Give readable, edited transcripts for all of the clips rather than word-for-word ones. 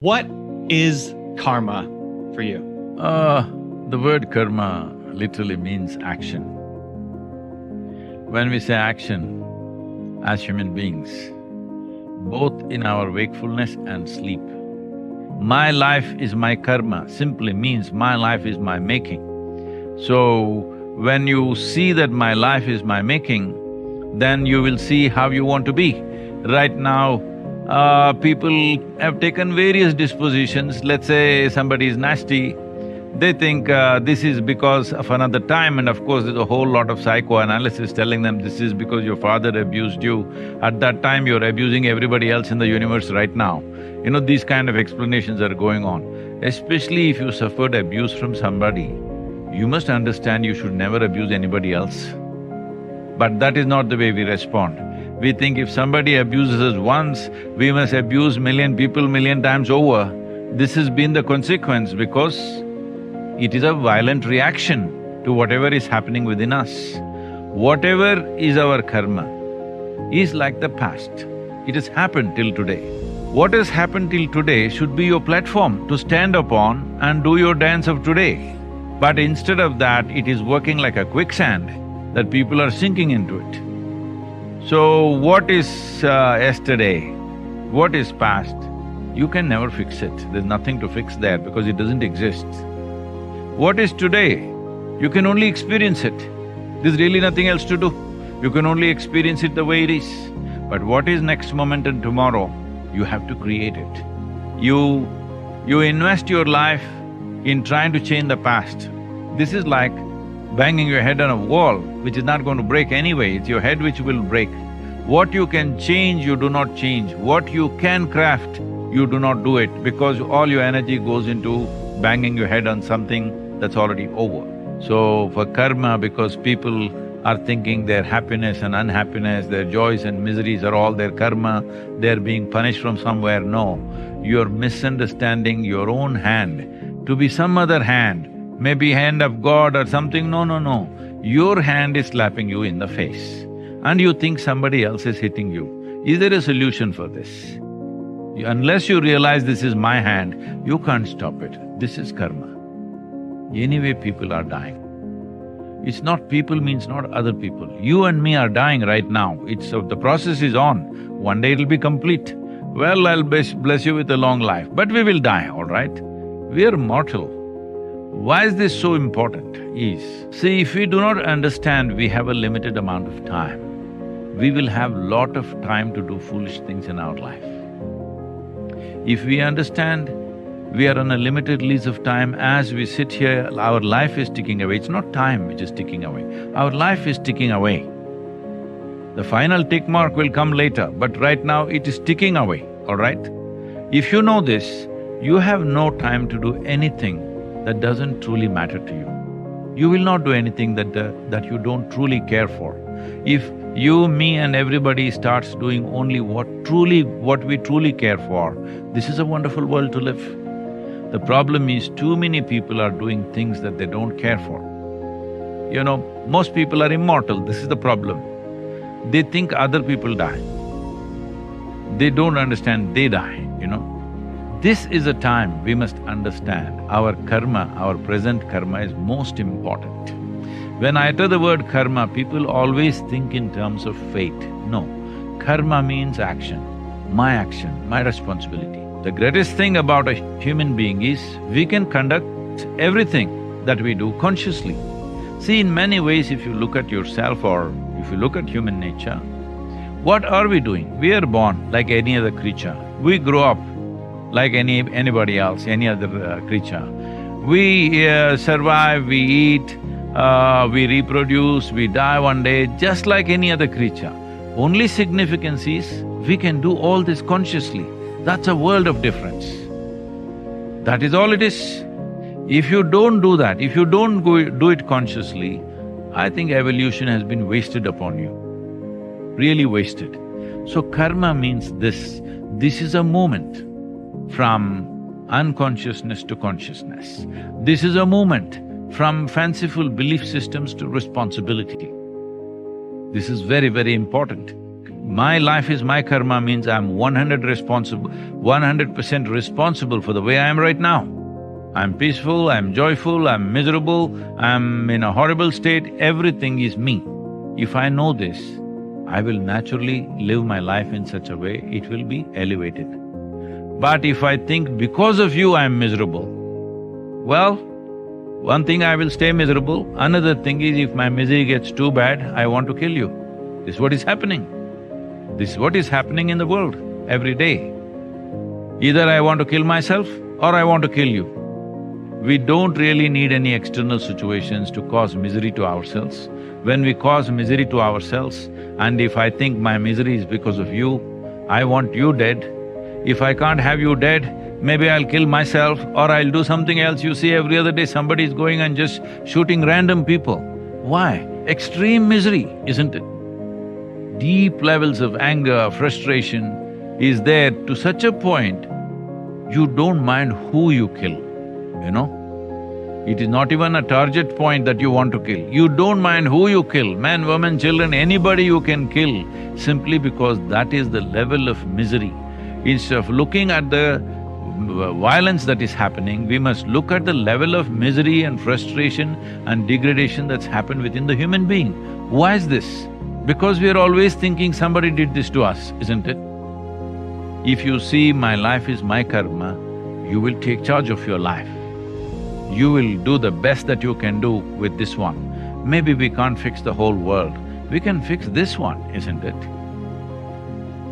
What is karma for you? The word karma literally means action. When we say action, as human beings, both in our wakefulness and sleep, my life is my karma simply means my life is my making. So, when you see that my life is my making, then you will see how you want to be. Right now, people have taken various dispositions. Let's say somebody is nasty, they think this is because of another time, and of course there's a whole lot of psychoanalysis telling them this is because your father abused you. At that time you're abusing everybody else in the universe right now. You know, these kind of explanations are going on. Especially if you suffered abuse from somebody, you must understand you should never abuse anybody else. But that is not the way we respond. We think if somebody abuses us once, we must abuse million people million times over. This has been the consequence because it is a violent reaction to whatever is happening within us. Whatever is our karma is like the past. It has happened till today. What has happened till today should be your platform to stand upon and do your dance of today. But instead of that, it is working like a quicksand that people are sinking into it. So, what is yesterday? What is past? You can never fix it. There's nothing to fix there because it doesn't exist. What is today? You can only experience it. There's really nothing else to do. You can only experience it the way it is. But what is next moment and tomorrow? You have to create it. You invest your life in trying to change the past. This is like banging your head on a wall, which is not going to break anyway, it's your head which will break. What you can change, you do not change. What you can craft, you do not do it because all your energy goes into banging your head on something that's already over. So for karma, because people are thinking their happiness and unhappiness, their joys and miseries are all their karma, they're being punished from somewhere, no. You're misunderstanding your own hand to be some other hand, maybe hand of God or something, no. Your hand is slapping you in the face and you think somebody else is hitting you. Is there a solution for this? Unless you realize this is my hand, you can't stop it. This is karma. Anyway, people are dying. It's not people means not other people. You and me are dying right now. The process is on. One day it'll be complete. Well, I'll bless you with a long life, but we will die, all right? We are mortal. Why is this so important see, if we do not understand we have a limited amount of time, we will have lot of time to do foolish things in our life. If we understand we are on a limited lease of time, as we sit here, our life is ticking away. It's not time which is ticking away, our life is ticking away. The final tick mark will come later, but right now it is ticking away, all right? If you know this, you have no time to do anything that doesn't truly matter to you. You will not do anything that you don't truly care for. If you, me and everybody starts doing only what we truly care for, this is a wonderful world to live. The problem is too many people are doing things that they don't care for. You know, most people are immortal, this is the problem. They think other people die. They don't understand they die, you know. This is a time we must understand our karma, our present karma is most important. When I utter the word karma, people always think in terms of fate. No, karma means action, my responsibility. The greatest thing about a human being is we can conduct everything that we do consciously. See, in many ways, if you look at yourself or if you look at human nature, what are we doing? We are born like any other creature. We grow up like anybody else, any other creature. We survive, we eat, we reproduce, we die one day, just like any other creature. Only significance is we can do all this consciously. That's a world of difference. That is all it is. If you don't do that, if you don't do it consciously, I think evolution has been wasted upon you, really wasted. So karma means this. This is a movement from unconsciousness to consciousness. This is a movement from fanciful belief systems to responsibility. This is very, very important. My life is my karma means I'm 100% responsible for the way I am right now. I'm peaceful, I'm joyful, I'm miserable, I'm in a horrible state, everything is me. If I know this, I will naturally live my life in such a way, it will be elevated. But if I think because of you I'm miserable, well, one thing I will stay miserable, another thing is if my misery gets too bad, I want to kill you. This is what is happening. This is what is happening in the world every day. Either I want to kill myself or I want to kill you. We don't really need any external situations to cause misery to ourselves. When we cause misery to ourselves, and if I think my misery is because of you, I want you dead. If I can't have you dead, maybe I'll kill myself or I'll do something else. You see, every other day somebody is going and just shooting random people. Why? Extreme misery, isn't it? Deep levels of anger, frustration is there to such a point, you don't mind who you kill, you know? It is not even a target point that you want to kill. You don't mind who you kill, man, woman, children, anybody you can kill, simply because that is the level of misery. Instead of looking at the violence that is happening, we must look at the level of misery and frustration and degradation that's happened within the human being. Why is this? Because we are always thinking somebody did this to us, isn't it? If you see my life is my karma, you will take charge of your life. You will do the best that you can do with this one. Maybe we can't fix the whole world, we can fix this one, isn't it?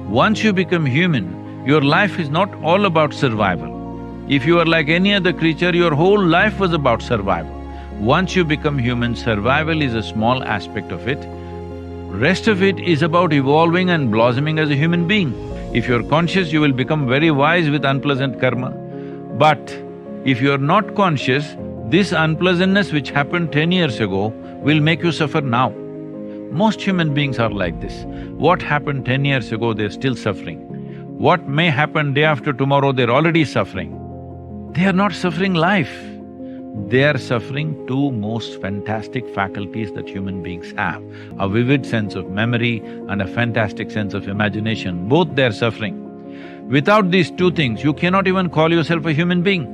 Once you become human, your life is not all about survival. If you are like any other creature, your whole life was about survival. Once you become human, survival is a small aspect of it. Rest of it is about evolving and blossoming as a human being. If you're conscious, you will become very wise with unpleasant karma. But if you're not conscious, this unpleasantness which happened 10 years ago will make you suffer now. Most human beings are like this. What happened 10 years ago, they're still suffering. What may happen day after tomorrow, they're already suffering. They are not suffering life. They are suffering two most fantastic faculties that human beings have, a vivid sense of memory and a fantastic sense of imagination. Both they are suffering. Without these two things, you cannot even call yourself a human being.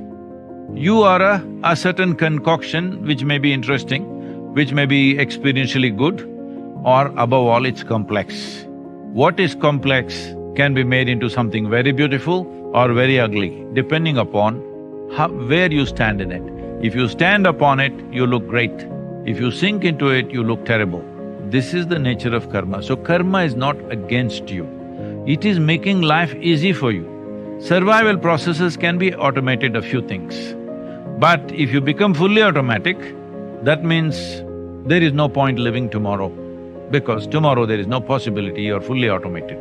You are a certain concoction which may be interesting, which may be experientially good, or above all, it's complex. What is complex can be made into something very beautiful or very ugly, depending upon where you stand in it. If you stand upon it, you look great. If you sink into it, you look terrible. This is the nature of karma. So karma is not against you. It is making life easy for you. Survival processes can be automated, a few things. But if you become fully automatic, that means there is no point living tomorrow, because tomorrow there is no possibility you're fully automated.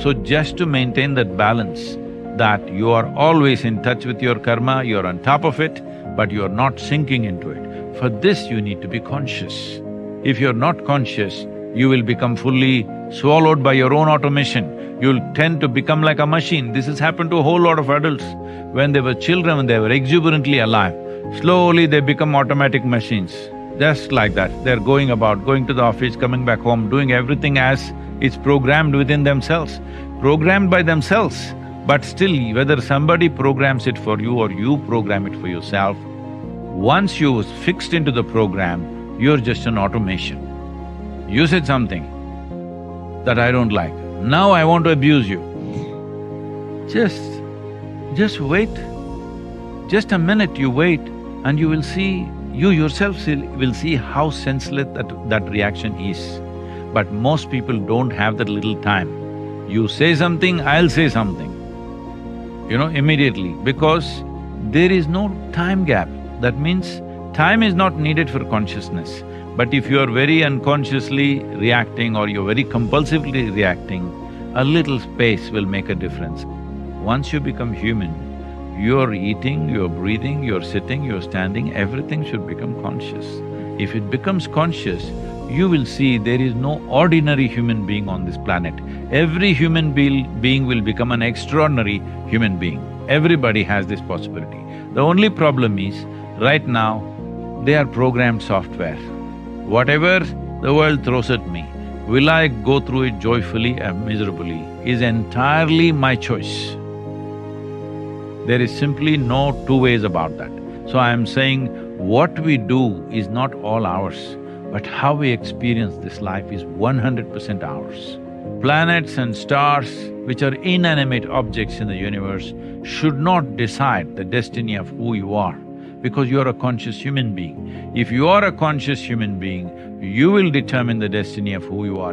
So just to maintain that balance, that you are always in touch with your karma, you're on top of it, but you're not sinking into it. For this, you need to be conscious. If you're not conscious, you will become fully swallowed by your own automation. You'll tend to become like a machine. This has happened to a whole lot of adults. When they were children, when they were exuberantly alive, slowly they become automatic machines. Just like that, they're going about, going to the office, coming back home, doing everything as it's programmed within themselves. Programmed by themselves, but still, whether somebody programs it for you or you program it for yourself, once you're fixed into the program, you're just an automation. You said something that I don't like, now I want to abuse you. Just wait. Just a minute you wait and you will see, you yourself will see how senseless that reaction is. But most people don't have that little time. You say something, I'll say something, immediately, because there is no time gap. That means time is not needed for consciousness. But if you are very unconsciously reacting or you're very compulsively reacting, a little space will make a difference. Once you become human, you're eating, you're breathing, you're sitting, you're standing, everything should become conscious. If it becomes conscious, you will see there is no ordinary human being on this planet. Every human being will become an extraordinary human being. Everybody has this possibility. The only problem is, right now, they are programmed software. Whatever the world throws at me, Will I go through it joyfully or miserably is entirely my choice. There is simply no two ways about that. So I am saying what we do is not all ours, but how we experience this life is 100% ours. Planets and stars, which are inanimate objects in the universe, should not decide the destiny of who you are, because you are a conscious human being. If you are a conscious human being, you will determine the destiny of who you are.